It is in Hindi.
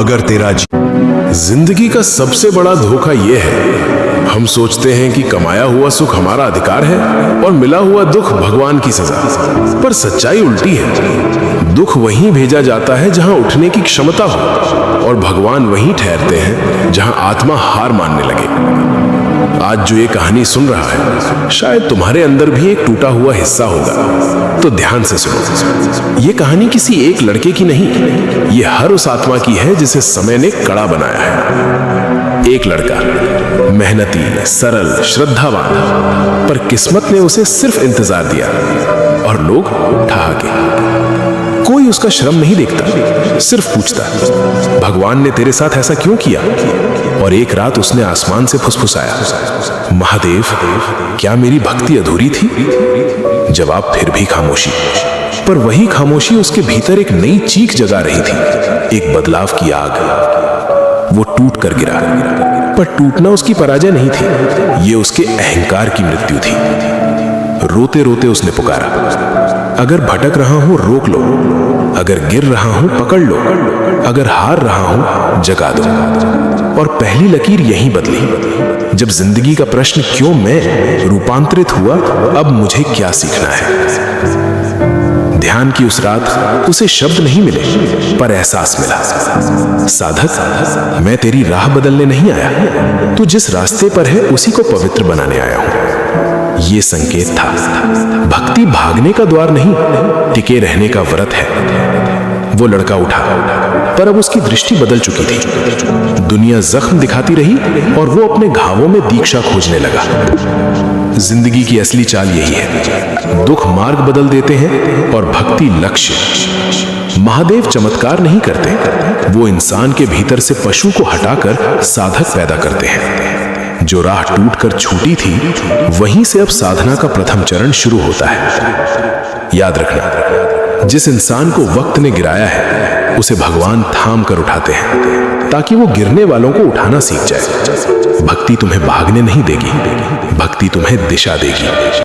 अगर तेरा जिंदगी का सबसे बड़ा धोखा यह है, हम सोचते हैं कि कमाया हुआ सुख हमारा अधिकार है और मिला हुआ दुख भगवान की सजा। पर सच्चाई उल्टी है। दुख वहीं भेजा जाता है जहां उठने की क्षमता हो, और भगवान वहीं ठहरते हैं जहां आत्मा हार मानने लगे। आज जो ये कहानी सुन रहा है, शायद तुम्हारे अंदर भी एक टूटा हुआ हिस्सा होगा। तो ध्यान से सुनो। ये कहानी किसी एक लड़के की नहीं, ये हर उस आत्मा की है जिसे समय ने कड़ा बनाया है। एक लड़का, मेहनती, सरल, श्रद्धावान, पर किस्मत ने उसे सिर्फ इंतजार दिया और लोग ठहाके। कोई उसका श्रम नहीं देखता, सिर्फ पूछता, भगवान ने तेरे साथ ऐसा क्यों किया? और एक रात उसने आसमान से फुसफुसाया, महादेव, क्या मेरी भक्ति अधूरी थी? जवाब फिर भी खामोशी। पर वही खामोशी उसके भीतर एक नई चीख जगा रही थी, एक बदलाव की आग। वो टूट कर गिरा, पर टूटना उसकी पराजय नहीं थी, ये उसके अहंकार की मृत्यु थी। रोते रोते उसने पुकारा, अगर भटक रहा हूं रोक लो, अगर गिर रहा हूं पकड़ लो, अगर हार रहा हूं जगा दो। और पहली लकीर यहीं बदली। जब जिंदगी का प्रश्न क्यों मैं रूपांतरित हुआ, अब मुझे क्या सीखना है। ध्यान की उस रात उसे शब्द नहीं मिले, पर एहसास मिला, साधक, मैं तेरी राह बदलने नहीं आया, तू जिस रास्ते पर है उसी को पवित्र बनाने आया हूं। ये संकेत था, भक्ति भागने का द्वार नहीं, टिके रहने का व्रत है। वो लड़का उठा, पर अब उसकी दृष्टि बदल चुकी थी। दुनिया जख्म दिखाती रही और वो अपने घावों में दीक्षा खोजने लगा। जिंदगी की असली चाल यही है, दुख मार्ग बदल देते हैं और भक्ति लक्ष्य। महादेव चमत्कार नहीं करते, वो इंसान के भीतर से पशु को हटाकर साधक पैदा करते हैं। जो राह टूटकर छूटी थी, वहीं से अब साधना का प्रथम चरण शुरू होता है। याद रखना, जिस इंसान को वक्त ने गिराया है, उसे भगवान थाम कर उठाते हैं, ताकि वो गिरने वालों को उठाना सीख जाए। भक्ति तुम्हें भागने नहीं देगी, भक्ति तुम्हें दिशा देगी।